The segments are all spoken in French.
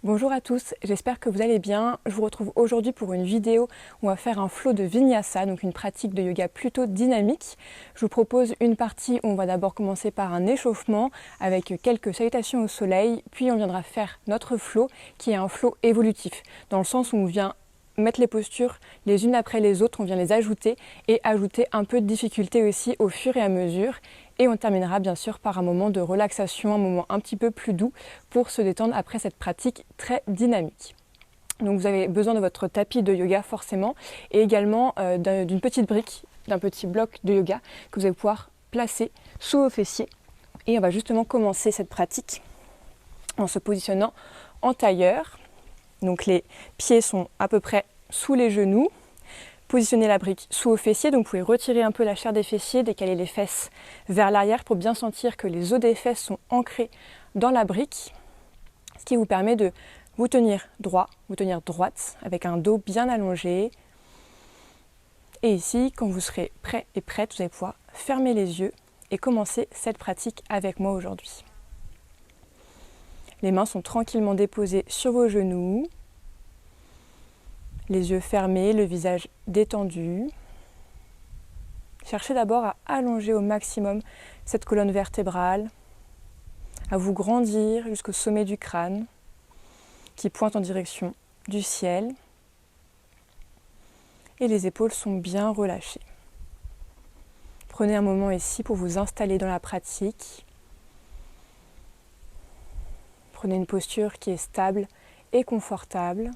Bonjour à tous, j'espère que vous allez bien. Je vous retrouve aujourd'hui pour une vidéo où on va faire un flow de Vinyasa, donc une pratique de yoga plutôt dynamique. Je vous propose une partie où on va d'abord commencer par un échauffement avec quelques salutations au soleil, puis on viendra faire notre flow qui est un flow évolutif, dans le sens où on vient mettre les postures les unes après les autres, on vient les ajouter et ajouter un peu de difficulté aussi au fur et à mesure. Et on terminera bien sûr par un moment de relaxation, un moment un petit peu plus doux pour se détendre après cette pratique très dynamique. Donc vous avez besoin de votre tapis de yoga forcément et également d'une petite brique, d'un petit bloc de yoga que vous allez pouvoir placer sous vos fessiers. Et on va justement commencer cette pratique en se positionnant en tailleur. Donc les pieds sont à peu près sous les genoux. Positionnez la brique sous vos fessiers, donc vous pouvez retirer un peu la chair des fessiers, décaler les fesses vers l'arrière pour bien sentir que les os des fesses sont ancrés dans la brique, ce qui vous permet de vous tenir droit, vous tenir droite, avec un dos bien allongé. Et ici, quand vous serez prêt et prête, vous allez pouvoir fermer les yeux et commencer cette pratique avec moi aujourd'hui. Les mains sont tranquillement déposées sur vos genoux. Les yeux fermés, le visage détendu. Cherchez d'abord à allonger au maximum cette colonne vertébrale, à vous grandir jusqu'au sommet du crâne qui pointe en direction du ciel. Et les épaules sont bien relâchées. Prenez un moment ici pour vous installer dans la pratique. Prenez une posture qui est stable et confortable.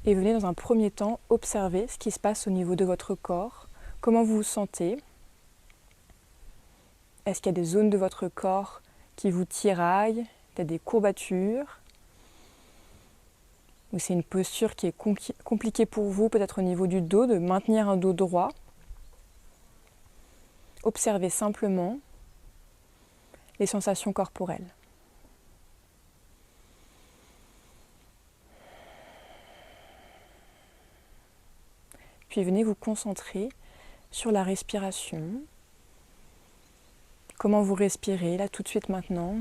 Et venez dans un premier temps observer ce qui se passe au niveau de votre corps, comment vous vous sentez. Est-ce qu'il y a des zones de votre corps qui vous tiraillent, peut-être des courbatures, ou c'est une posture qui est compliquée pour vous, peut-être au niveau du dos, de maintenir un dos droit. Observez simplement les sensations corporelles. Puis venez vous concentrer sur la respiration. Comment vous respirez là tout de suite maintenant.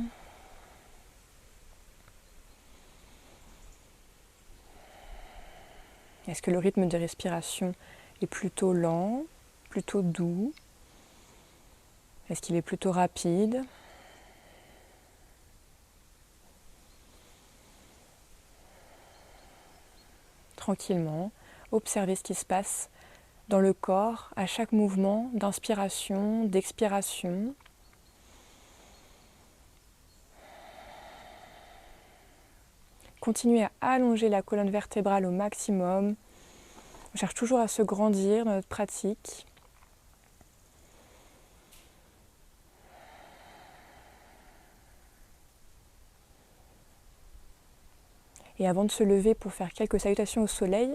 Est-ce que le rythme de respiration est plutôt lent, plutôt doux? Est-ce qu'il est plutôt rapide? Tranquillement, observez ce qui se passe dans le corps à chaque mouvement d'inspiration, d'expiration. Continuez à allonger la colonne vertébrale au maximum. On cherche toujours à se grandir dans notre pratique. Et avant de se lever pour faire quelques salutations au soleil,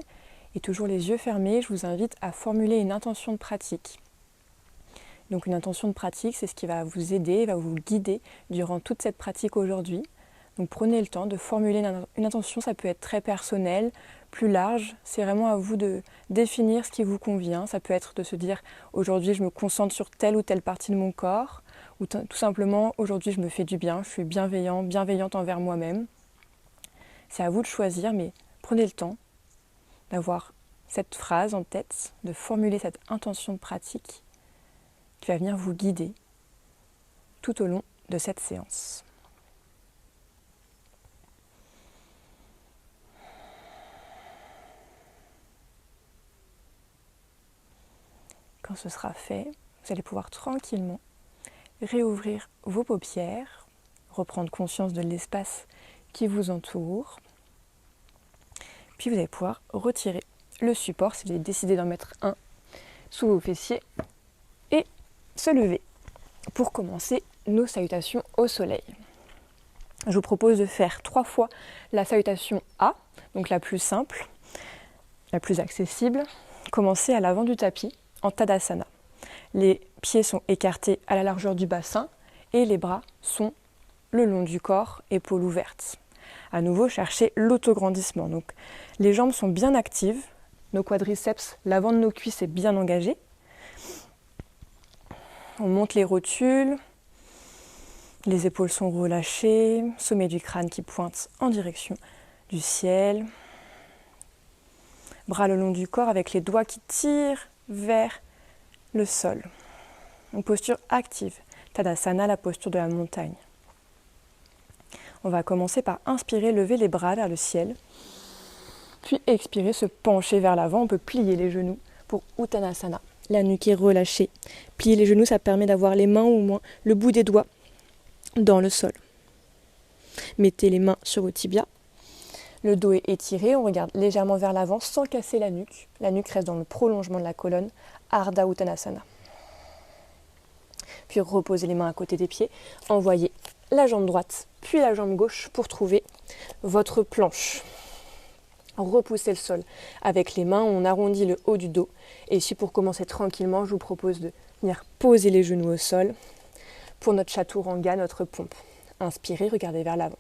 et toujours les yeux fermés, je vous invite à formuler une intention de pratique. Donc une intention de pratique, c'est ce qui va vous aider, va vous guider durant toute cette pratique aujourd'hui. Donc prenez le temps de formuler une intention, ça peut être très personnel, plus large, c'est vraiment à vous de définir ce qui vous convient. Ça peut être de se dire aujourd'hui je me concentre sur telle ou telle partie de mon corps, ou tout simplement aujourd'hui je me fais du bien, je suis bienveillant, bienveillante envers moi-même. C'est à vous de choisir, mais prenez le temps d'avoir cette phrase en tête, de formuler cette intention de pratique qui va venir vous guider tout au long de cette séance. Quand ce sera fait, vous allez pouvoir tranquillement réouvrir vos paupières, reprendre conscience de l'espace qui vous entoure. Puis vous allez pouvoir retirer le support si vous avez décidé d'en mettre un sous vos fessiers et se lever pour commencer nos salutations au soleil. Je vous propose de faire 3 fois la salutation A, donc la plus simple, la plus accessible. Commencez à l'avant du tapis en Tadasana. Les pieds sont écartés à la largeur du bassin et les bras sont le long du corps, épaules ouvertes. À nouveau, cherchez l'autograndissement. Donc, les jambes sont bien actives, nos quadriceps, l'avant de nos cuisses est bien engagé. On monte les rotules. Les épaules sont relâchées. Sommet du crâne qui pointe en direction du ciel. Bras le long du corps avec les doigts qui tirent vers le sol. Une posture active. Tadasana, la posture de la montagne. On va commencer par inspirer, lever les bras vers le ciel. Puis expirer, se pencher vers l'avant. On peut plier les genoux pour Uttanasana. La nuque est relâchée. Plier les genoux, ça permet d'avoir les mains au moins le bout des doigts dans le sol. Mettez les mains sur vos tibias. Le dos est étiré, on regarde légèrement vers l'avant sans casser la nuque. La nuque reste dans le prolongement de la colonne. Ardha Uttanasana. Puis reposez les mains à côté des pieds. Envoyez la jambe droite, puis la jambe gauche pour trouver votre planche. Repoussez le sol avec les mains, on arrondit le haut du dos. Et ici, pour commencer tranquillement, je vous propose de venir poser les genoux au sol pour notre chaturanga, notre pompe. Inspirez, regardez vers l'avant.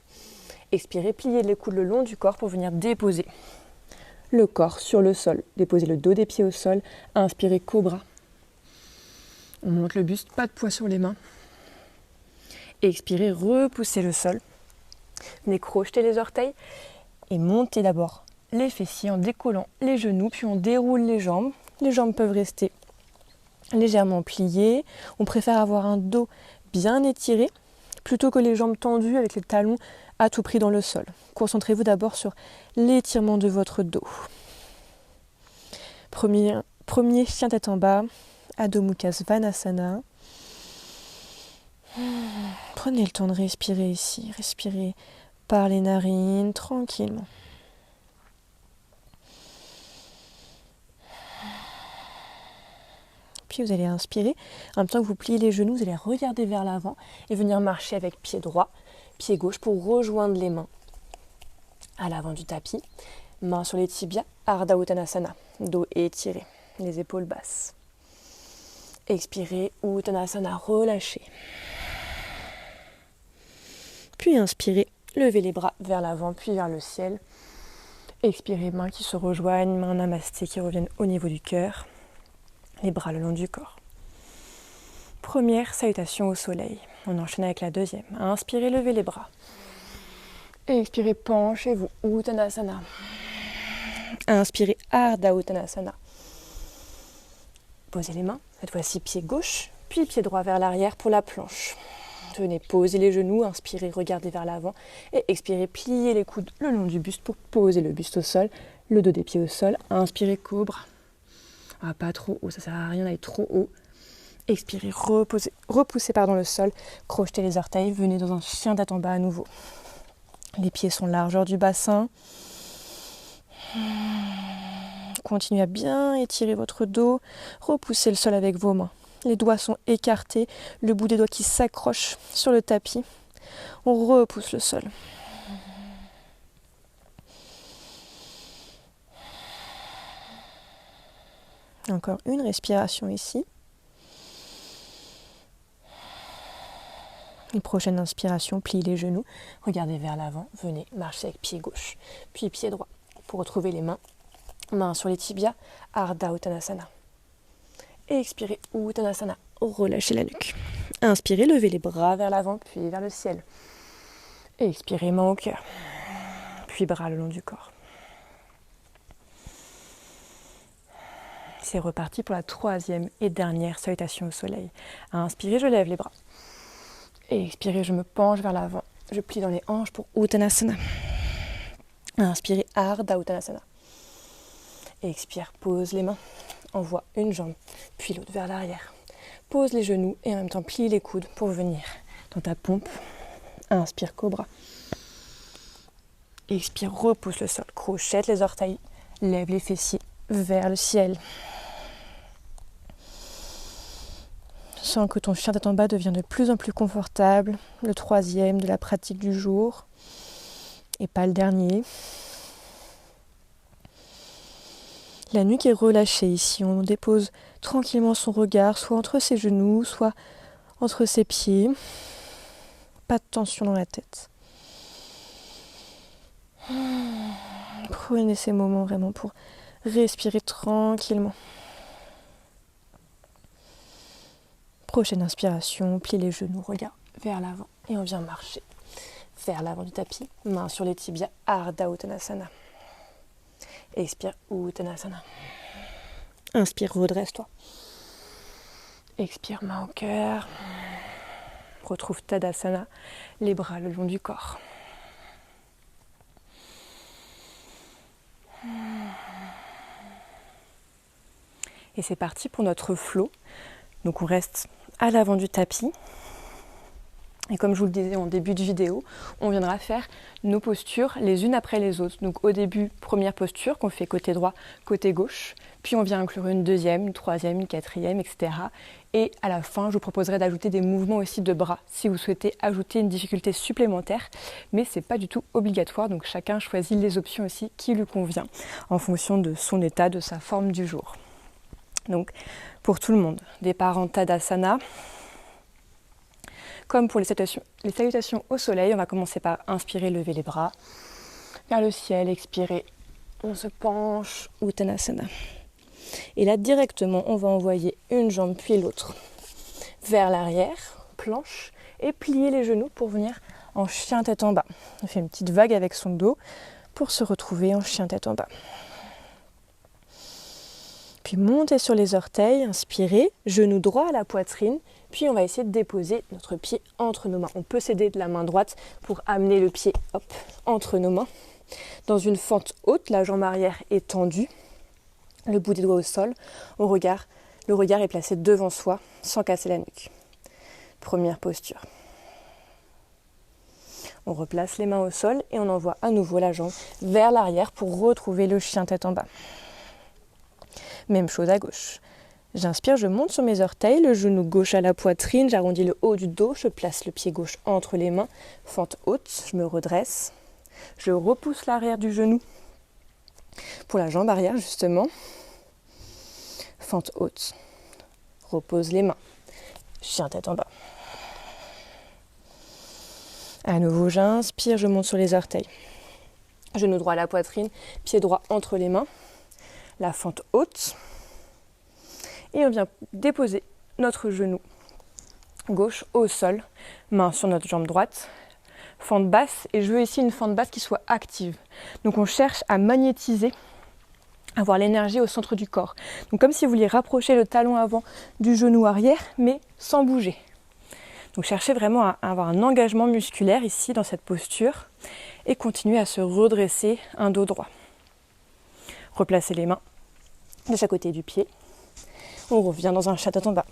Expirez, pliez les coudes le long du corps pour venir déposer le corps sur le sol. Déposez le dos des pieds au sol. Inspirez, cobra. On monte le buste, pas de poids sur les mains. Expirez, repoussez le sol. Venez crocheter les orteils et montez d'abord les fessiers en décollant les genoux, puis on déroule les jambes. Les jambes peuvent rester légèrement pliées. On préfère avoir un dos bien étiré plutôt que les jambes tendues avec les talons à tout prix dans le sol. Concentrez-vous d'abord sur l'étirement de votre dos. Premier chien tête en bas, Adho Mukha Svanasana. Prenez le temps de respirer ici. Respirez par les narines tranquillement. Puis vous allez inspirer. En même temps que vous pliez les genoux, vous allez regarder vers l'avant et venir marcher avec pied droit, pied gauche pour rejoindre les mains à l'avant du tapis. Mains sur les tibias, Ardha Uttanasana. Dos étiré, les épaules basses. Expirez, Uttanasana, relâchez. Puis inspirez, levez les bras vers l'avant, puis vers le ciel. Expirez, mains qui se rejoignent, mains namasté qui reviennent au niveau du cœur. Les bras le long du corps. Première salutation au soleil. On enchaîne avec la deuxième. Inspirez, levez les bras. Expirez, penchez-vous, Uttanasana. Inspirez, Ardha Uttanasana. Posez les mains, cette fois-ci pied gauche, puis pied droit vers l'arrière pour la planche. Venez poser les genoux, inspirez, regardez vers l'avant et expirez, pliez les coudes le long du buste pour poser le buste au sol, le dos des pieds au sol. Inspirez, cobra. Ah, pas trop haut, ça sert à rien d'aller trop haut. Expirez, repoussez le sol, crochetez les orteils, venez dans un chien tête en bas à nouveau. Les pieds sont largeur du bassin. Continuez à bien étirer votre dos, repoussez le sol avec vos mains. Les doigts sont écartés, le bout des doigts qui s'accroche sur le tapis. On repousse le sol. Encore une respiration ici. Une prochaine inspiration, pliez les genoux, regardez vers l'avant, venez marcher avec pied gauche, puis pied droit. Pour retrouver les mains, mains sur les tibias, Ardha Uttanasana. Et expirez, Uttanasana, relâchez la nuque. Inspirez, levez les bras vers l'avant, puis vers le ciel. Et expirez, main au cœur, puis bras le long du corps. C'est reparti pour la troisième et dernière salutation au soleil. Inspirez, je lève les bras. Et expirez, je me penche vers l'avant. Je plie dans les hanches pour Uttanasana. Inspirez, Ardha Uttanasana. Et expire, pose les mains. Envoie une jambe, puis l'autre vers l'arrière. Pose les genoux et en même temps plie les coudes pour venir dans ta pompe. Inspire, cobra. Expire, repousse le sol. Crochette les orteils. Lève les fessiers vers le ciel. Sens que ton chien tête en bas devient de plus en plus confortable. Le troisième de la pratique du jour. Et pas le dernier. La nuque est relâchée ici. On dépose tranquillement son regard, soit entre ses genoux, soit entre ses pieds. Pas de tension dans la tête. Prenez ces moments vraiment pour respirer tranquillement. Prochaine inspiration, plie les genoux, regarde vers l'avant et on vient marcher vers l'avant du tapis, main sur les tibias, Ardha Uttanasana. Expire, Uttanasana. Inspire, redresse-toi. Expire, main au cœur. Retrouve Tadasana, les bras le long du corps. Et c'est parti pour notre flow. Donc on reste à l'avant du tapis. Et comme je vous le disais en début de vidéo, on viendra faire nos postures les unes après les autres. Donc au début, première posture qu'on fait côté droit, côté gauche. Puis on vient inclure une deuxième, une troisième, une quatrième, etc. Et à la fin, je vous proposerai d'ajouter des mouvements aussi de bras si vous souhaitez ajouter une difficulté supplémentaire. Mais ce n'est pas du tout obligatoire, donc chacun choisit les options aussi qui lui convient en fonction de son état, de sa forme du jour. Donc pour tout le monde, départ en Tadasana. Comme pour les salutations au soleil, on va commencer par inspirer, lever les bras vers le ciel, expirer, on se penche, Uttanasana. Et là directement, on va envoyer une jambe puis l'autre vers l'arrière, planche, et plier les genoux pour venir en chien tête en bas. On fait une petite vague avec son dos pour se retrouver en chien tête en bas. Puis montez sur les orteils, inspirez, genou droit à la poitrine, puis on va essayer de déposer notre pied entre nos mains. On peut s'aider de la main droite pour amener le pied entre nos mains. Dans une fente haute, la jambe arrière est tendue, le bout des doigts au sol, le regard est placé devant soi sans casser la nuque. Première posture. On replace les mains au sol et on envoie à nouveau la jambe vers l'arrière pour retrouver le chien tête en bas. Même chose à gauche. J'inspire, je monte sur mes orteils, le genou gauche à la poitrine, j'arrondis le haut du dos, je place le pied gauche entre les mains, fente haute, je me redresse, je repousse l'arrière du genou pour la jambe arrière justement, fente haute, repose les mains, chien tête en bas. À nouveau j'inspire, je monte sur les orteils, genou droit à la poitrine, pied droit entre les mains, la fente haute. Et on vient déposer notre genou gauche au sol, main sur notre jambe droite, fente basse. Et je veux ici une fente basse qui soit active. Donc on cherche à magnétiser, avoir l'énergie au centre du corps. Donc comme si vous vouliez rapprocher le talon avant du genou arrière, mais sans bouger. Donc cherchez vraiment à avoir un engagement musculaire ici dans cette posture et continuez à se redresser un dos droit. Replacez les mains de chaque côté du pied. On revient dans un chien tête en bas.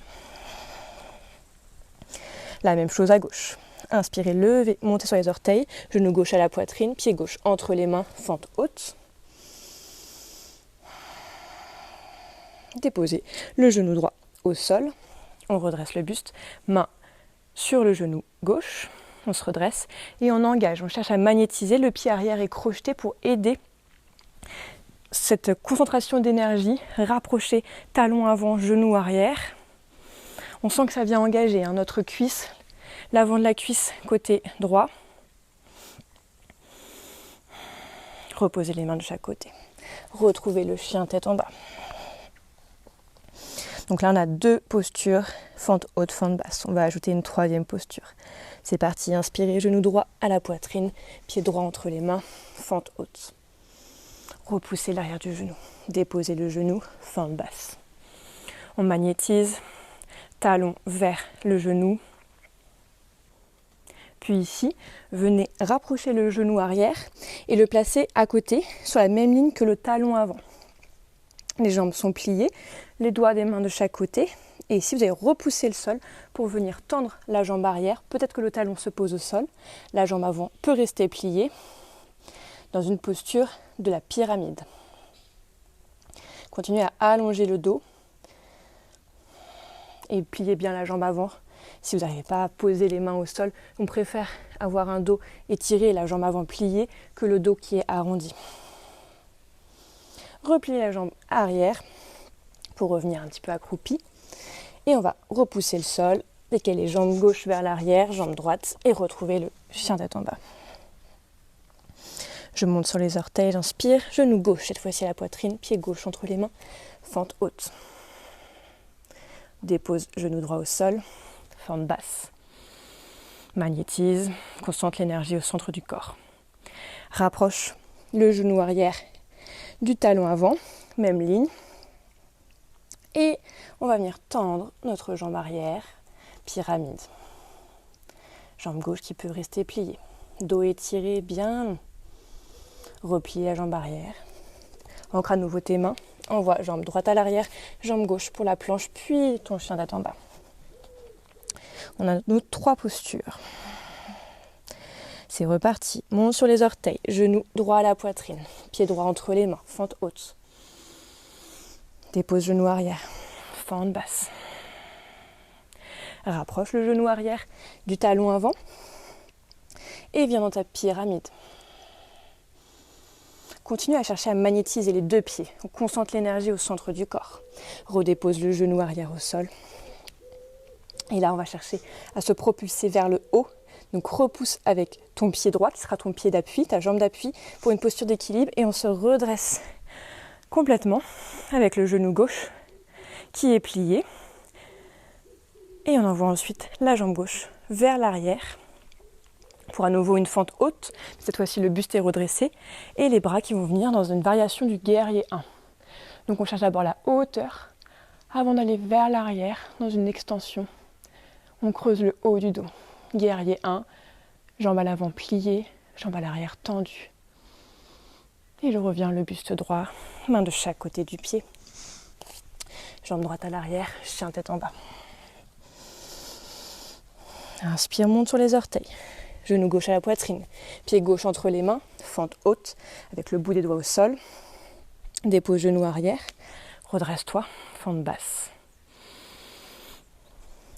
La même chose à gauche. Inspirez, levez, montez sur les orteils, genou gauche à la poitrine, pied gauche entre les mains, fente haute. Déposez le genou droit au sol. On redresse le buste, main sur le genou gauche. On se redresse et on engage. On cherche à magnétiser. Le pied arrière est crocheté pour aider cette concentration d'énergie, rapprocher talon avant, genou arrière. On sent que ça vient engager notre cuisse, l'avant de la cuisse côté droit. Reposez les mains de chaque côté. Retrouvez le chien tête en bas. Donc là on a deux postures, fente haute, fente basse. On va ajouter une troisième posture. C'est parti, inspirez, genou droit à la poitrine, pied droit entre les mains, fente haute. Repoussez l'arrière du genou, déposez le genou, fente basse. On magnétise, talon vers le genou. Puis ici, venez rapprocher le genou arrière et le placer à côté, sur la même ligne que le talon avant. Les jambes sont pliées, les doigts des mains de chaque côté. Et ici, vous allez repousser le sol pour venir tendre la jambe arrière. Peut-être que le talon se pose au sol, la jambe avant peut rester pliée dans une posture de la pyramide. Continuez à allonger le dos et pliez bien la jambe avant. Si vous n'arrivez pas à poser les mains au sol, on préfère avoir un dos étiré et la jambe avant pliée que le dos qui est arrondi. Repliez la jambe arrière pour revenir un petit peu accroupi. Et on va repousser le sol, décaler les jambes gauche vers l'arrière, jambe droite et retrouver le chien tête en bas. Je monte sur les orteils, j'inspire, genou gauche, cette fois-ci à la poitrine, pied gauche entre les mains, fente haute. Dépose genou droit au sol, fente basse. Magnétise, concentre l'énergie au centre du corps. Rapproche le genou arrière du talon avant, même ligne. Et on va venir tendre notre jambe arrière, pyramide. Jambe gauche qui peut rester pliée. Dos étiré bien. Replier la jambe arrière. Ancre à nouveau tes mains. Envoie jambe droite à l'arrière, jambe gauche pour la planche, puis ton chien tête en bas. On a nos 3 postures. C'est reparti. Monte sur les orteils, genou droit à la poitrine, pied droit entre les mains, fente haute. Dépose genou arrière, fente basse. Rapproche le genou arrière du talon avant et viens dans ta pyramide. Continue à chercher à magnétiser les 2 pieds. On concentre l'énergie au centre du corps. Redépose le genou arrière au sol. Et là, on va chercher à se propulser vers le haut. Donc repousse avec ton pied droit qui sera ton pied d'appui, ta jambe d'appui pour une posture d'équilibre. Et on se redresse complètement avec le genou gauche qui est plié. Et on envoie ensuite la jambe gauche vers l'arrière. Pour à nouveau une fente haute, cette fois-ci le buste est redressé et les bras qui vont venir dans une variation du guerrier 1. Donc on cherche d'abord la hauteur avant d'aller vers l'arrière dans une extension. On creuse le haut du dos. Guerrier 1, jambe à l'avant pliée, jambe à l'arrière tendue. Et je reviens le buste droit, main de chaque côté du pied. Jambe droite à l'arrière, chien tête en bas. Inspire, monte sur les orteils. Genou gauche à la poitrine, pied gauche entre les mains, fente haute avec le bout des doigts au sol. Dépose genou arrière, redresse-toi, fente basse.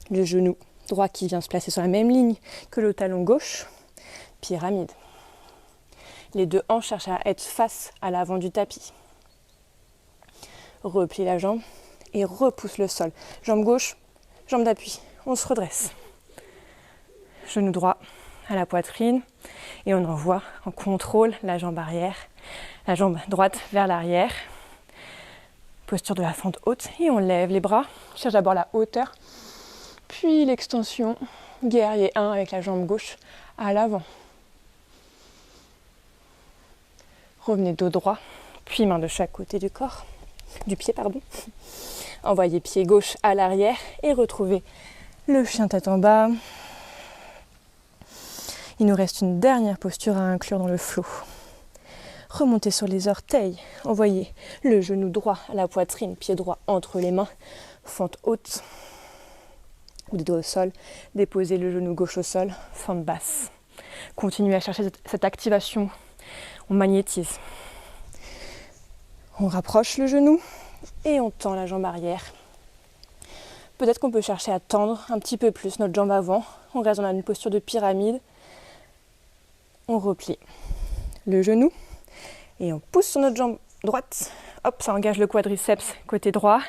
Le genou droit qui vient se placer sur la même ligne que le talon gauche, pyramide. Les 2 hanches cherchent à être face à l'avant du tapis. Replie la jambe et repousse le sol. Jambe gauche, jambe d'appui, on se redresse. Genou droit à la poitrine et on envoie en contrôle la jambe arrière, la jambe droite vers l'arrière. Posture de la fente haute et on lève les bras. On cherche d'abord la hauteur, puis l'extension, guerrier 1 avec la jambe gauche à l'avant. Revenez dos droit, puis main de chaque côté du corps, du pied pardon. Envoyez pied gauche à l'arrière et retrouvez le chien tête en bas. Il nous reste une dernière posture à inclure dans le flow. Remontez sur les orteils, envoyez le genou droit à la poitrine, pied droit entre les mains, fente haute, ou des doigts au sol, déposez le genou gauche au sol, fente basse. Continuez à chercher cette activation, on magnétise. On rapproche le genou et on tend la jambe arrière. Peut-être qu'on peut chercher à tendre un petit peu plus notre jambe avant. On reste dans une posture de pyramide. On replie le genou et on pousse sur notre jambe droite. Hop, ça engage le quadriceps côté droit.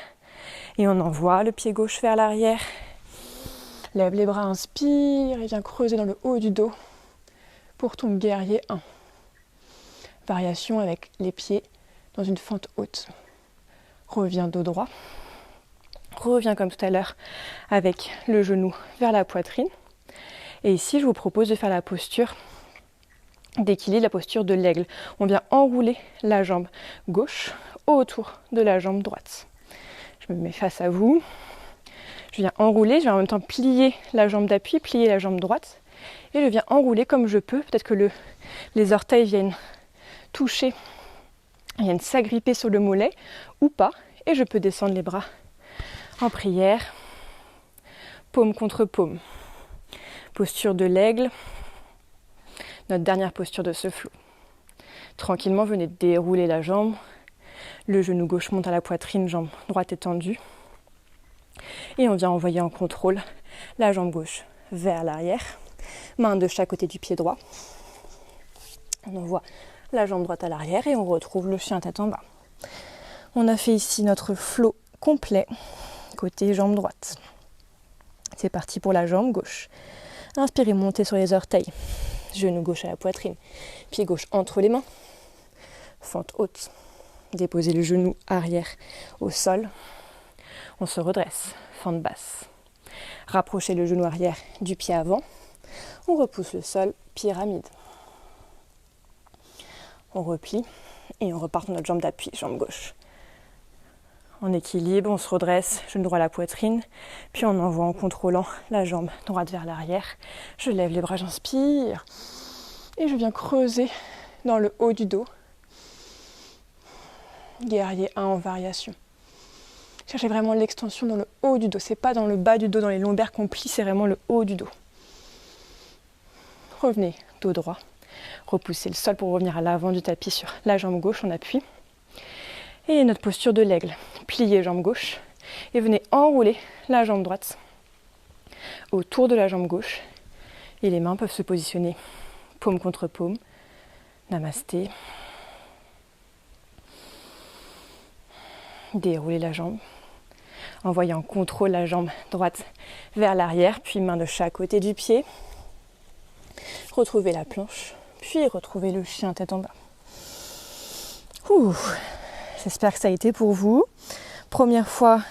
Et on envoie le pied gauche vers l'arrière. Lève les bras, inspire et viens creuser dans le haut du dos pour ton guerrier 1. Variation avec les pieds dans une fente haute. Reviens dos droit. Reviens comme tout à l'heure avec le genou vers la poitrine. Et ici, je vous propose de faire la posture d'équilibre, la posture de l'aigle. On vient enrouler la jambe gauche autour de la jambe droite. Je me mets face à vous. Je viens enrouler, je viens en même temps plier la jambe d'appui, plier la jambe droite. Et je viens enrouler comme je peux. Peut-être que les orteils viennent toucher, viennent s'agripper sur le mollet ou pas. Et je peux descendre les bras en prière, paume contre paume. Posture de l'aigle. Notre dernière posture de ce flow. Tranquillement, venez dérouler la jambe. Le genou gauche monte à la poitrine, jambe droite étendue. Et on vient envoyer en contrôle la jambe gauche vers l'arrière. Main de chaque côté du pied droit. On envoie la jambe droite à l'arrière et on retrouve le chien tête en bas. On a fait ici notre flow complet côté jambe droite. C'est parti pour la jambe gauche. Inspirez, montez sur les orteils. Genou gauche à la poitrine, pied gauche entre les mains, fente haute. Déposez le genou arrière au sol. On se redresse, fente basse. Rapprochez le genou arrière du pied avant. On repousse le sol, pyramide. On replie et on repart sur notre jambe d'appui, jambe gauche. En équilibre, on se redresse, genou droit à la poitrine, puis on envoie en contrôlant la jambe droite vers l'arrière. Je lève les bras, j'inspire et je viens creuser dans le haut du dos. Guerrier 1 en variation. Cherchez vraiment l'extension dans le haut du dos. C'est pas dans le bas du dos, dans les lombaires qu'on plie, c'est vraiment le haut du dos. Revenez, dos droit. Repoussez le sol pour revenir à l'avant du tapis sur la jambe gauche en appui. Et notre posture de l'aigle. Pliez jambe gauche et venez enrouler la jambe droite autour de la jambe gauche. Et les mains peuvent se positionner paume contre paume. Namasté. Déroulez la jambe. Envoyez en contrôle la jambe droite vers l'arrière, puis main de chaque côté du pied. Retrouvez la planche, puis retrouvez le chien tête en bas. J'espère que ça a été pour vous. Première fois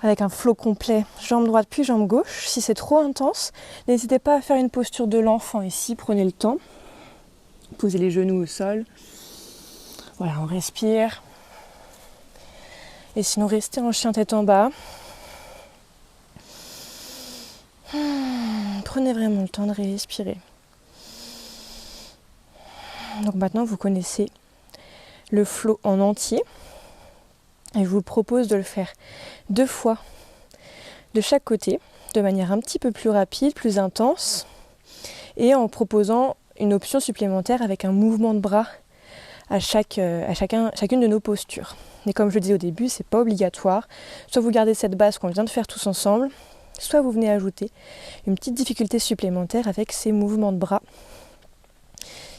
avec un flow complet, jambe droite puis jambe gauche. Si c'est trop intense, n'hésitez pas à faire une posture de l'enfant ici, prenez le temps. Posez les genoux au sol. Voilà, on respire. Et sinon, restez en chien tête en bas. Prenez vraiment le temps de respirer. Donc maintenant, vous connaissez le flow en entier. Et je vous propose de le faire 2 fois de chaque côté, de manière un petit peu plus rapide, plus intense. Et en proposant une option supplémentaire avec un mouvement de bras à chacune de nos postures. Mais comme je le disais au début, c'est pas obligatoire. Soit vous gardez cette base qu'on vient de faire tous ensemble, soit vous venez ajouter une petite difficulté supplémentaire avec ces mouvements de bras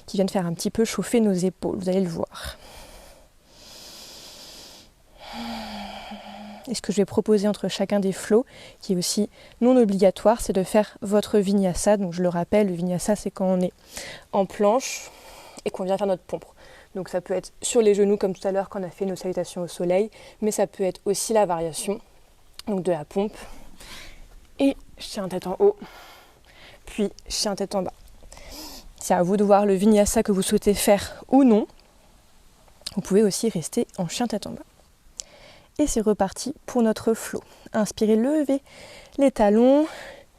qui viennent faire un petit peu chauffer nos épaules, vous allez le voir. Et ce que je vais proposer entre chacun des flows, qui est aussi non obligatoire, c'est de faire votre vinyasa. Donc je le rappelle, le vinyasa, c'est quand on est en planche et qu'on vient faire notre pompe. Donc ça peut être sur les genoux comme tout à l'heure quand on a fait nos salutations au soleil, mais ça peut être aussi la variation, donc de la pompe. Et chien tête en haut, puis chien tête en bas. C'est à vous de voir le vinyasa que vous souhaitez faire ou non. Vous pouvez aussi rester en chien tête en bas. Et c'est reparti pour notre flow. Inspirez, levez les talons,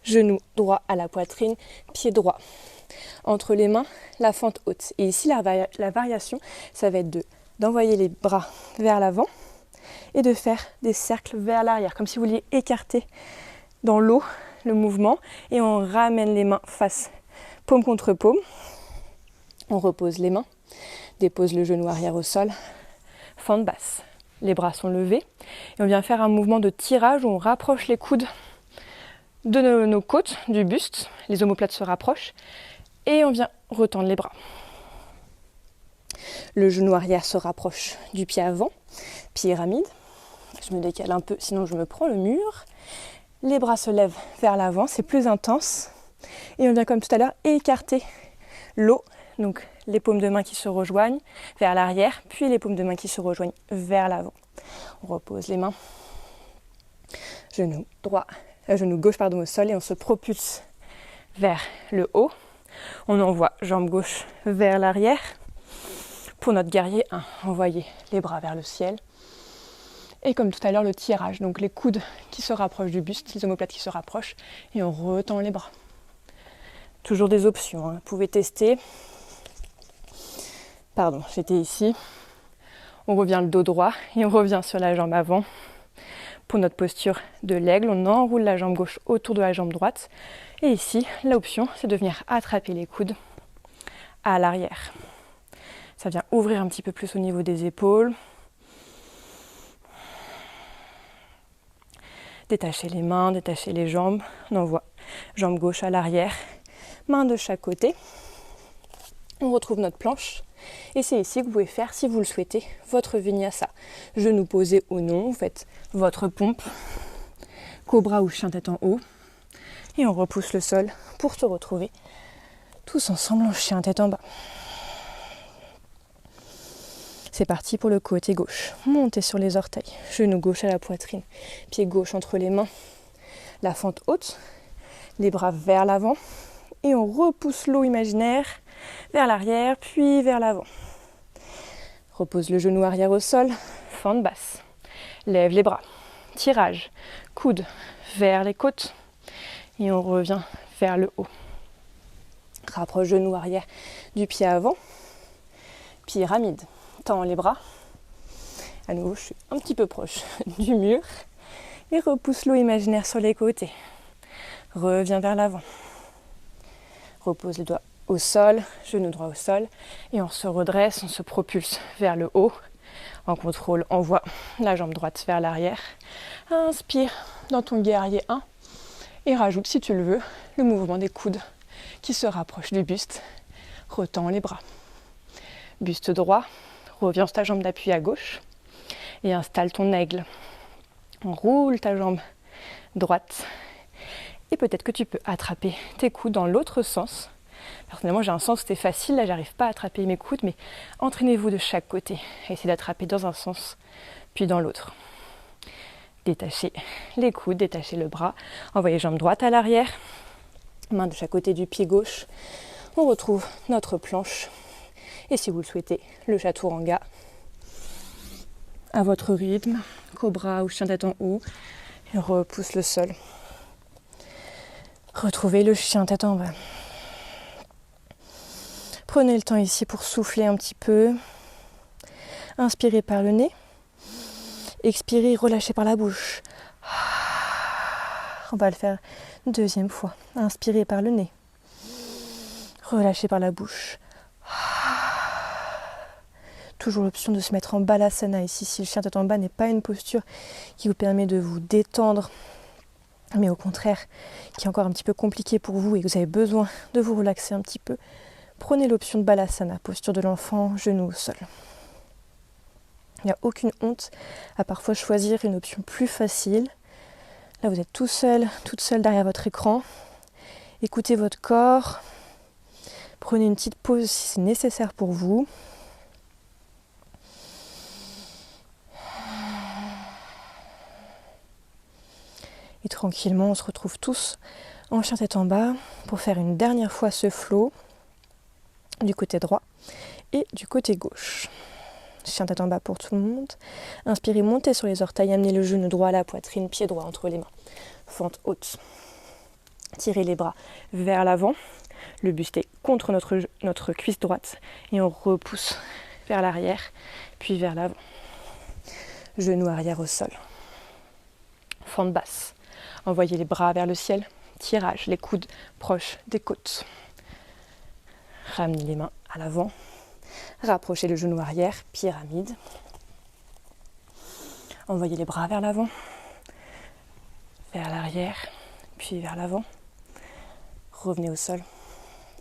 genou droit à la poitrine, pied droit. Entre les mains, la fente haute. Et ici, la variation, ça va être d'envoyer les bras vers l'avant et de faire des cercles vers l'arrière, comme si vous vouliez écarter dans l'eau le mouvement. Et on ramène les mains face, paume contre paume. On repose les mains, dépose le genou arrière au sol, fente basse. Les bras sont levés et on vient faire un mouvement de tirage où on rapproche les coudes de nos côtes, du buste. Les omoplates se rapprochent. Et on vient retendre les bras. Le genou arrière se rapproche du pied avant, pyramide. Je me décale un peu, sinon je me prends le mur. Les bras se lèvent vers l'avant, c'est plus intense. Et on vient comme tout à l'heure écarter l'eau, donc les paumes de main qui se rejoignent vers l'arrière, puis les paumes de main qui se rejoignent vers l'avant. On repose les mains, genou gauche au sol et on se propulse vers le haut. On envoie jambe gauche vers l'arrière. Pour notre guerrier 1, envoyez les bras vers le ciel. Et comme tout à l'heure, le tirage. Donc les coudes qui se rapprochent du buste, les omoplates qui se rapprochent. Et on retend les bras. Toujours des options. Vous pouvez tester. Pardon, j'étais ici. On revient le dos droit et on revient sur la jambe avant. Pour notre posture de l'aigle, on enroule la jambe gauche autour de la jambe droite. Et ici, l'option, c'est de venir attraper les coudes à l'arrière. Ça vient ouvrir un petit peu plus au niveau des épaules. Détachez les mains, détachez les jambes. On envoie jambe gauche à l'arrière, main de chaque côté. On retrouve notre planche. Et c'est ici que vous pouvez faire, si vous le souhaitez, votre vinyasa. Genoux posés ou non, vous faites votre pompe, cobra ou chien tête en haut. Et on repousse le sol pour se retrouver tous ensemble en chien tête en bas. C'est parti pour le côté gauche. Montez sur les orteils, genou gauche à la poitrine, pied gauche entre les mains, la fente haute, les bras vers l'avant et on repousse l'eau imaginaire vers l'arrière puis vers l'avant. Repose le genou arrière au sol, fente basse, lève les bras, tirage, coude vers les côtes et on revient vers le haut. Rapproche genou arrière du pied avant, pyramide. Tends les bras. À nouveau, je suis un petit peu proche du mur. Et repousse l'eau imaginaire sur les côtés. Reviens vers l'avant. Repose les doigts au sol, genou droit au sol. Et on se redresse, on se propulse vers le haut. En contrôle, envoie la jambe droite vers l'arrière. Inspire dans ton guerrier 1. Et rajoute, si tu le veux, le mouvement des coudes qui se rapproche du buste. Retends les bras. Buste droit. Reviens sur ta jambe d'appui à gauche et installe ton aigle. Enroule ta jambe droite et peut-être que tu peux attraper tes coudes dans l'autre sens. Personnellement, j'ai un sens où c'était facile, là j'arrive pas à attraper mes coudes, mais entraînez-vous de chaque côté. Essayez d'attraper dans un sens puis dans l'autre. Détachez les coudes, détachez le bras, envoyez jambe droite à l'arrière, main de chaque côté du pied gauche. On retrouve notre planche. Et si vous le souhaitez, le chaturanga à votre rythme, cobra ou chien tête en haut, et repousse le sol. Retrouvez le chien tête en bas. Prenez le temps ici pour souffler un petit peu. Inspirez par le nez. Expirez, relâchez par la bouche. On va le faire une deuxième fois. Inspirez par le nez. Relâchez par la bouche. Toujours l'option de se mettre en balasana ici, si le chien tête en bas n'est pas une posture qui vous permet de vous détendre, mais au contraire, qui est encore un petit peu compliqué pour vous et que vous avez besoin de vous relaxer un petit peu, prenez l'option de balasana, posture de l'enfant, genou au sol. Il n'y a aucune honte à parfois choisir une option plus facile. Là, vous êtes tout seul, toute seule derrière votre écran. Écoutez votre corps. Prenez une petite pause si c'est nécessaire pour vous. Et tranquillement, on se retrouve tous en chien tête en bas pour faire une dernière fois ce flow du côté droit et du côté gauche. Chien tête en bas pour tout le monde. Inspirez, montez sur les orteils, amenez le genou droit à la poitrine, pied droit entre les mains. Fente haute. Tirez les bras vers l'avant. Le buste est contre notre cuisse droite et on repousse vers l'arrière, puis vers l'avant. Genou arrière au sol. Fente basse. Envoyez les bras vers le ciel. Tirage, les coudes proches des côtes. Ramenez les mains à l'avant. Rapprochez le genou arrière, pyramide. Envoyez les bras vers l'avant, vers l'arrière, puis vers l'avant. Revenez au sol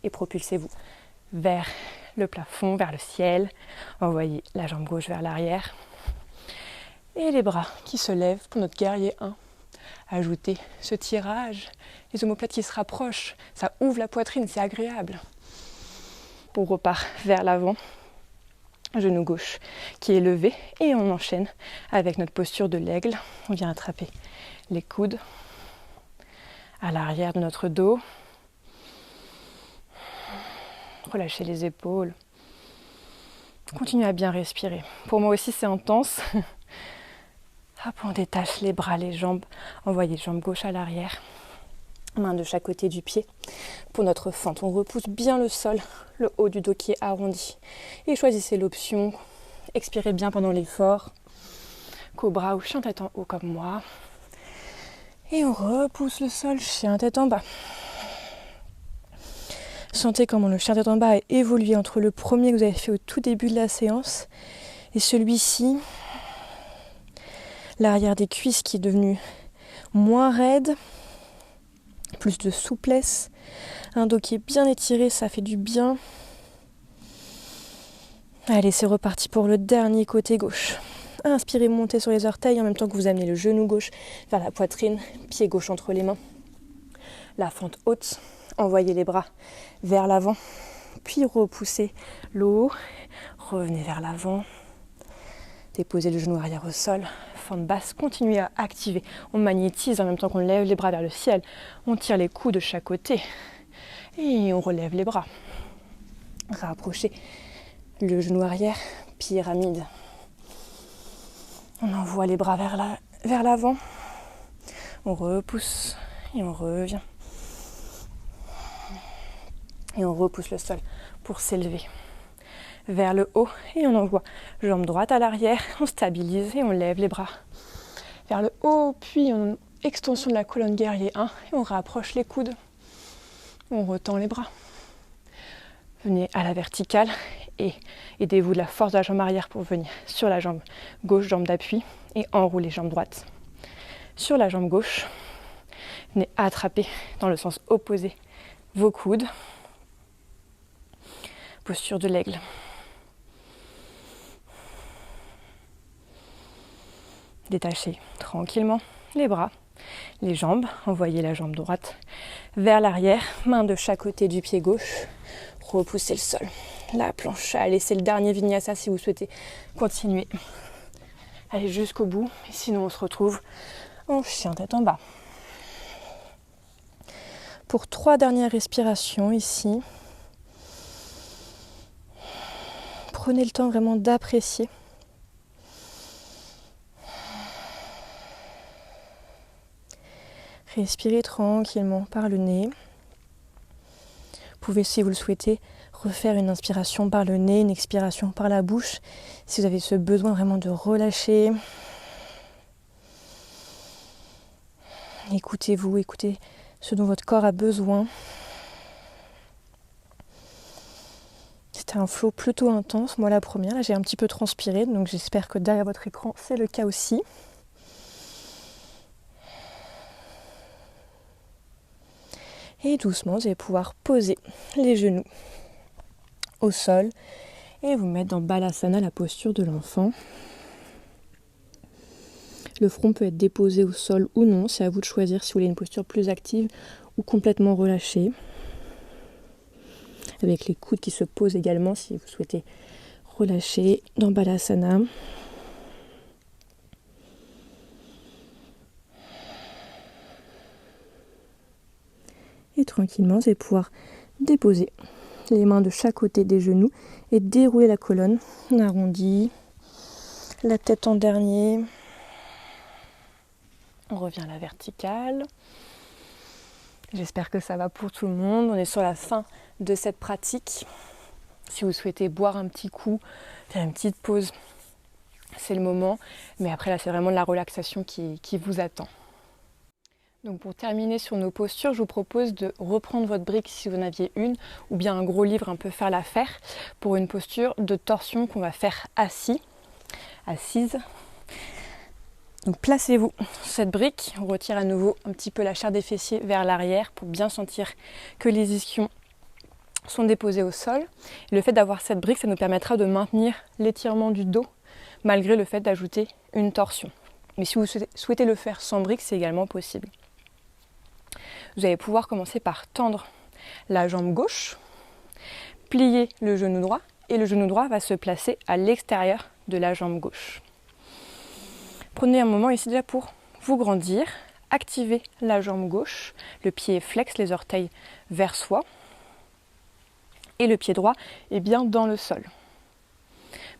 et propulsez-vous vers le plafond, vers le ciel. Envoyez la jambe gauche vers l'arrière. Et les bras qui se lèvent pour notre guerrier 1. Ajoutez ce tirage, les omoplates qui se rapprochent. Ça ouvre la poitrine, c'est agréable. On repart vers l'avant. Genou gauche qui est levé et on enchaîne avec notre posture de l'aigle. On vient attraper les coudes à l'arrière de notre dos. Relâchez les épaules. Continuez à bien respirer. Pour moi aussi c'est intense. Hop, on détache les bras, les jambes. Envoyez jambe gauche à l'arrière. Main de chaque côté du pied. Pour notre fente, on repousse bien le sol, le haut du dos qui est arrondi. Et choisissez l'option. Expirez bien pendant l'effort. Cobra ou chien tête en haut comme moi. Et on repousse le sol, chien tête en bas. Sentez comment le chien tête en bas a évolué entre le premier que vous avez fait au tout début de la séance et celui-ci. L'arrière des cuisses qui est devenu moins raide. Plus de souplesse, un dos qui est bien étiré, ça fait du bien. Allez, c'est reparti pour le dernier côté gauche. Inspirez, montez sur les orteils en même temps que vous amenez le genou gauche vers la poitrine, pied gauche entre les mains. La fente haute, envoyez les bras vers l'avant, puis repoussez le haut, revenez vers l'avant, Déposez le genou arrière au sol, forme basse, continuez à activer. On magnétise en même temps qu'on lève les bras vers le ciel. On tire les coudes de chaque côté et on relève les bras. Rapprochez le genou arrière, pyramide. On envoie les bras vers l'avant. On repousse et on revient. Et on repousse le sol pour s'élever vers le haut et on envoie jambe droite à l'arrière, on stabilise et on lève les bras vers le haut, puis on extension de la colonne guerrier 1 et on rapproche les coudes, on retend les bras. Venez à la verticale et aidez-vous de la force de la jambe arrière pour venir sur la jambe gauche, jambe d'appui et enroulez jambe droite sur la jambe gauche. Venez attraper dans le sens opposé vos coudes. Posture de l'aigle. Détachez tranquillement les bras, les jambes. Envoyez la jambe droite vers l'arrière, main de chaque côté du pied gauche. Repoussez le sol, la planche. Allez, c'est le dernier vinyasa si vous souhaitez continuer. Allez jusqu'au bout, et sinon on se retrouve en chien tête en bas. Pour 3 dernières respirations ici, prenez le temps vraiment d'apprécier. Respirez tranquillement par le nez. Vous pouvez, si vous le souhaitez, refaire une inspiration par le nez, une expiration par la bouche. Si vous avez ce besoin vraiment de relâcher. Écoutez-vous, écoutez ce dont votre corps a besoin. C'était un flow plutôt intense. Moi la première, là j'ai un petit peu transpiré, donc j'espère que derrière votre écran c'est le cas aussi. Et doucement, vous allez pouvoir poser les genoux au sol et vous mettre dans Balasana, la posture de l'enfant. Le front peut être déposé au sol ou non, c'est à vous de choisir si vous voulez une posture plus active ou complètement relâchée. Avec les coudes qui se posent également si vous souhaitez relâcher dans Balasana. Et tranquillement, vous allez pouvoir déposer les mains de chaque côté des genoux et dérouler la colonne. On arrondit la tête en dernier. On revient à la verticale. J'espère que ça va pour tout le monde. On est sur la fin de cette pratique. Si vous souhaitez boire un petit coup, faire une petite pause, c'est le moment. Mais après là, c'est vraiment de la relaxation qui vous attend. Donc pour terminer sur nos postures, je vous propose de reprendre votre brique si vous en aviez une, ou bien un gros livre un peu faire l'affaire, pour une posture de torsion qu'on va faire assise. Donc placez-vous sur cette brique, on retire à nouveau un petit peu la chair des fessiers vers l'arrière pour bien sentir que les ischions sont déposés au sol. Et le fait d'avoir cette brique, ça nous permettra de maintenir l'étirement du dos malgré le fait d'ajouter une torsion. Mais si vous souhaitez le faire sans brique, c'est également possible. Vous allez pouvoir commencer par tendre la jambe gauche, plier le genou droit et le genou droit va se placer à l'extérieur de la jambe gauche. Prenez un moment ici déjà pour vous grandir, activez la jambe gauche, le pied est flex, les orteils vers soi et le pied droit est bien dans le sol.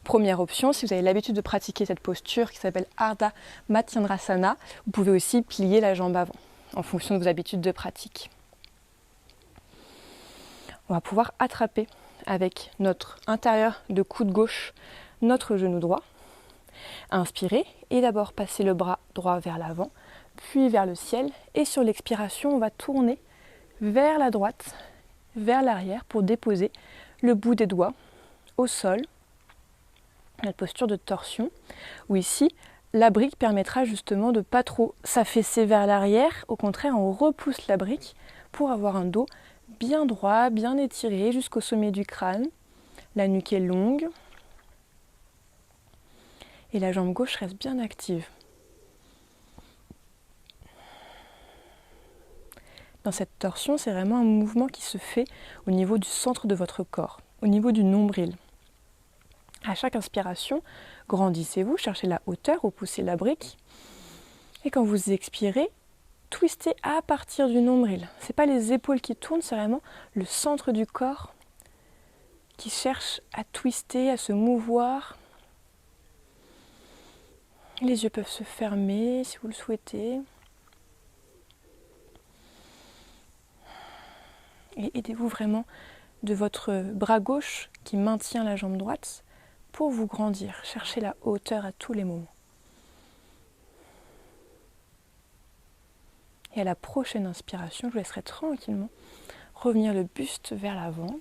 Première option, si vous avez l'habitude de pratiquer cette posture qui s'appelle Ardha Matsyendrasana, vous pouvez aussi plier la jambe avant en fonction de vos habitudes de pratique. On va pouvoir attraper avec notre intérieur de coude gauche notre genou droit. Inspirez et d'abord passer le bras droit vers l'avant, puis vers le ciel. Et sur l'expiration, on va tourner vers la droite, vers l'arrière pour déposer le bout des doigts au sol. Notre posture de torsion, où ici, la brique permettra justement de ne pas trop s'affaisser vers l'arrière. Au contraire, on repousse la brique pour avoir un dos bien droit, bien étiré jusqu'au sommet du crâne. La nuque est longue. Et la jambe gauche reste bien active. Dans cette torsion, c'est vraiment un mouvement qui se fait au niveau du centre de votre corps, au niveau du nombril. À chaque inspiration, grandissez-vous, cherchez la hauteur, repoussez la brique. Et quand vous expirez, twistez à partir du nombril. Ce n'est pas les épaules qui tournent, c'est vraiment le centre du corps qui cherche à twister, à se mouvoir. Les yeux peuvent se fermer si vous le souhaitez. Et aidez-vous vraiment de votre bras gauche qui maintient la jambe droite pour vous grandir. Cherchez la hauteur à tous les moments. Et à la prochaine inspiration, je vous laisserai tranquillement revenir le buste vers l'avant.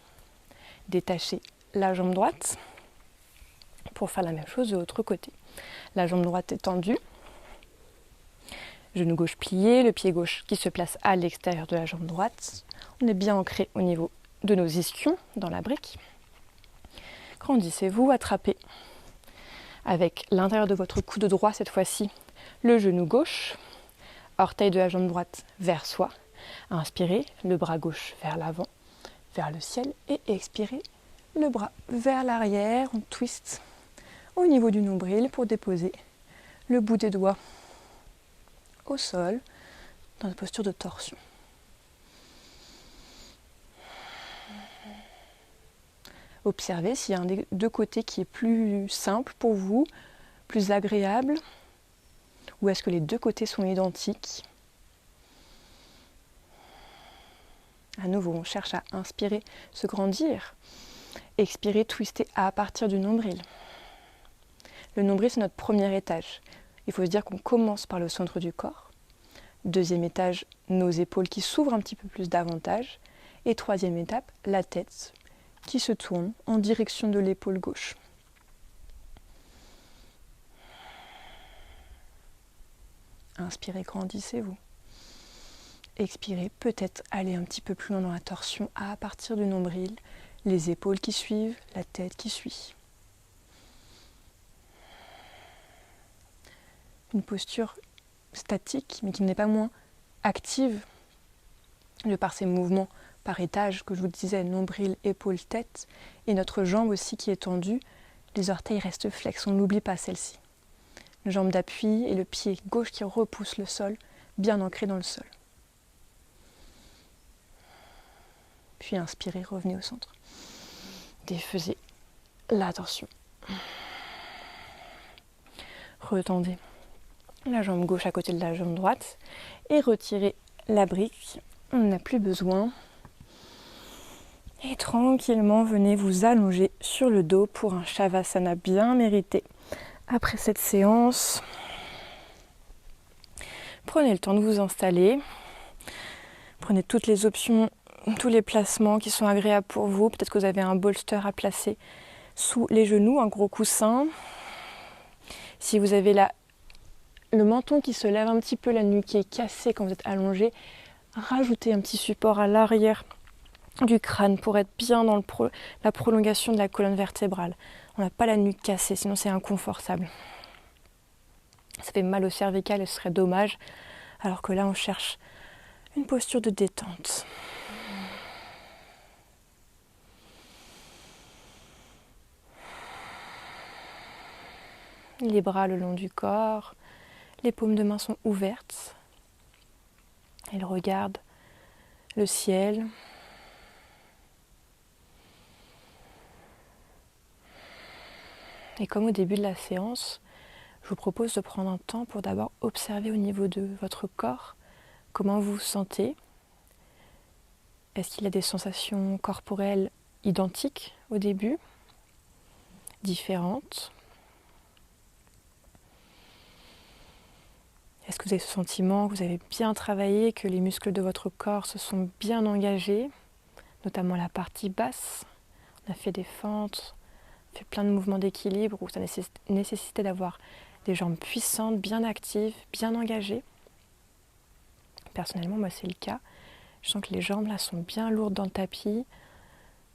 Détachez la jambe droite pour faire la même chose de l'autre côté. La jambe droite est tendue. Genou gauche plié, le pied gauche qui se place à l'extérieur de la jambe droite. On est bien ancré au niveau de nos ischions dans la brique. Grandissez-vous, attrapez avec l'intérieur de votre coude droit cette fois-ci le genou gauche. Orteil de la jambe droite vers soi. Inspirez, le bras gauche vers l'avant, vers le ciel. Et expirez, le bras vers l'arrière. On twist au niveau du nombril pour déposer le bout des doigts au sol dans une posture de torsion. Observez s'il y a un des deux côtés qui est plus simple pour vous, plus agréable. Ou est-ce que les deux côtés sont identiques? À nouveau, on cherche à inspirer, se grandir. Expirer, twister à partir du nombril. Le nombril, c'est notre premier étage. Il faut se dire qu'on commence par le centre du corps. Deuxième étage, nos épaules qui s'ouvrent un petit peu plus davantage. Et troisième étape, la tête qui se tourne en direction de l'épaule gauche. Inspirez, grandissez-vous. Expirez, peut-être aller un petit peu plus loin dans la torsion à partir du nombril, les épaules qui suivent, la tête qui suit. Une posture statique, mais qui n'est pas moins active, de par ces mouvements par étage que je vous disais, nombril, épaule, tête, et notre jambe aussi qui est tendue, les orteils restent flex, on n'oublie pas celle-ci. Une jambe d'appui et le pied gauche qui repousse le sol, bien ancré dans le sol. Puis inspirez, revenez au centre. Défaisez la torsion. Retendez la jambe gauche à côté de la jambe droite et retirez la brique. On n'a plus besoin. Et tranquillement, venez vous allonger sur le dos pour un Shavasana bien mérité. Après cette séance, prenez le temps de vous installer. Prenez toutes les options, tous les placements qui sont agréables pour vous. Peut-être que vous avez un bolster à placer sous les genoux, un gros coussin. Si vous avez le menton qui se lève un petit peu, la nuque qui est cassée quand vous êtes allongé, rajoutez un petit support à l'arrière du crâne pour être bien dans la prolongation de la colonne vertébrale. On n'a pas la nuque cassée, sinon c'est inconfortable. Ça fait mal au cervical et ce serait dommage, alors que là on cherche une posture de détente. Les bras le long du corps, les paumes de main sont ouvertes. Elles regardent le ciel. Et comme au début de la séance, je vous propose de prendre un temps pour d'abord observer au niveau de votre corps comment vous vous sentez. Est-ce qu'il y a des sensations corporelles identiques au début, différentes? Est-ce que vous avez ce sentiment que vous avez bien travaillé, que les muscles de votre corps se sont bien engagés, notamment la partie basse? On a fait des fentes, on a fait plein de mouvements d'équilibre où ça nécessitait d'avoir des jambes puissantes, bien actives, bien engagées. Personnellement, moi c'est le cas. Je sens que les jambes là sont bien lourdes dans le tapis.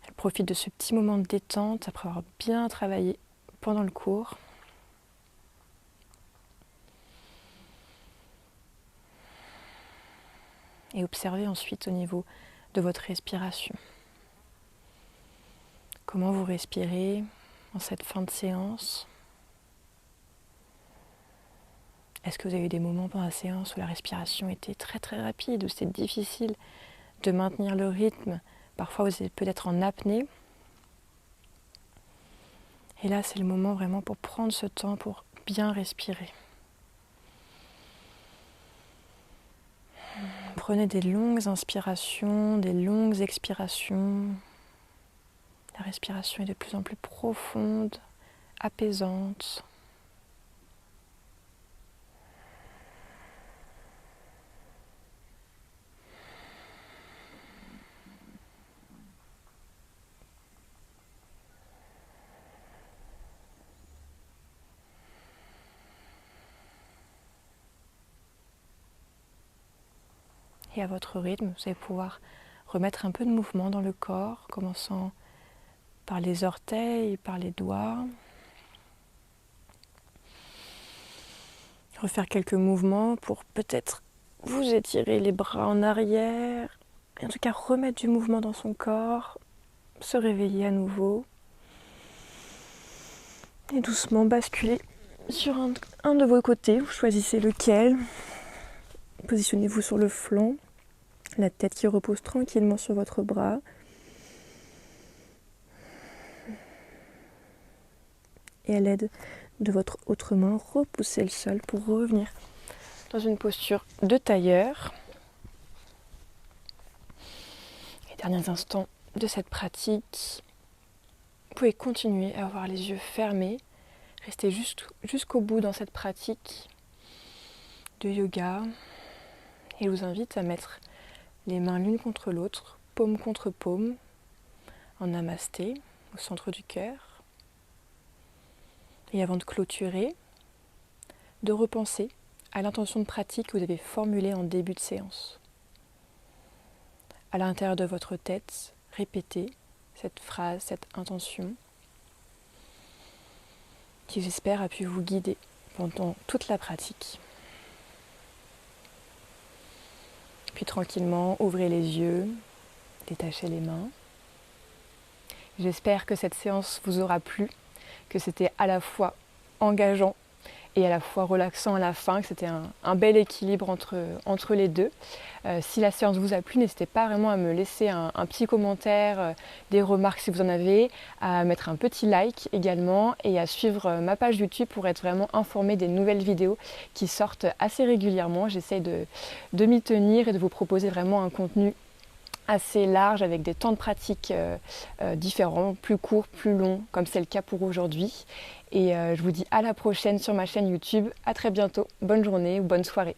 Elles profitent de ce petit moment de détente après avoir bien travaillé pendant le cours. Et observez ensuite au niveau de votre respiration. Comment vous respirez, en cette fin de séance? Est-ce que vous avez eu des moments pendant la séance où la respiration était très très rapide, où c'était difficile de maintenir le rythme? Parfois vous êtes peut-être en apnée. Et là c'est le moment vraiment pour prendre ce temps pour bien respirer. Prenez des longues inspirations, des longues expirations. La respiration est de plus en plus profonde, apaisante. Et à votre rythme, vous allez pouvoir remettre un peu de mouvement dans le corps, commençant par les orteils, par les doigts. Refaire quelques mouvements pour peut-être vous étirer les bras en arrière. Et en tout cas, remettre du mouvement dans son corps, se réveiller à nouveau. Et doucement basculer sur un de vos côtés. Vous choisissez lequel. Positionnez-vous sur le flanc. La tête qui repose tranquillement sur votre bras. Et à l'aide de votre autre main, repoussez le sol pour revenir dans une posture de tailleur. Les derniers instants de cette pratique, vous pouvez continuer à avoir les yeux fermés, rester jusqu'au bout dans cette pratique de yoga. Et je vous invite à mettre les mains l'une contre l'autre, paume contre paume, en namasté, au centre du cœur. Et avant de clôturer, de repenser à l'intention de pratique que vous avez formulée en début de séance. À l'intérieur de votre tête, répétez cette phrase, cette intention, qui j'espère a pu vous guider pendant toute la pratique. Puis tranquillement, ouvrez les yeux, détachez les mains. J'espère que cette séance vous aura plu, que c'était à la fois engageant et à la fois relaxant à la fin, que c'était un bel équilibre entre les deux. Si la séance vous a plu, n'hésitez pas vraiment à me laisser un petit commentaire, des remarques si vous en avez, à mettre un petit like également et à suivre ma page YouTube pour être vraiment informé des nouvelles vidéos qui sortent assez régulièrement. J'essaye de m'y tenir et de vous proposer vraiment un contenu assez large avec des temps de pratique différents, plus courts, plus longs, comme c'est le cas pour aujourd'hui. Et je vous dis à la prochaine sur ma chaîne YouTube. À très bientôt. Bonne journée ou bonne soirée.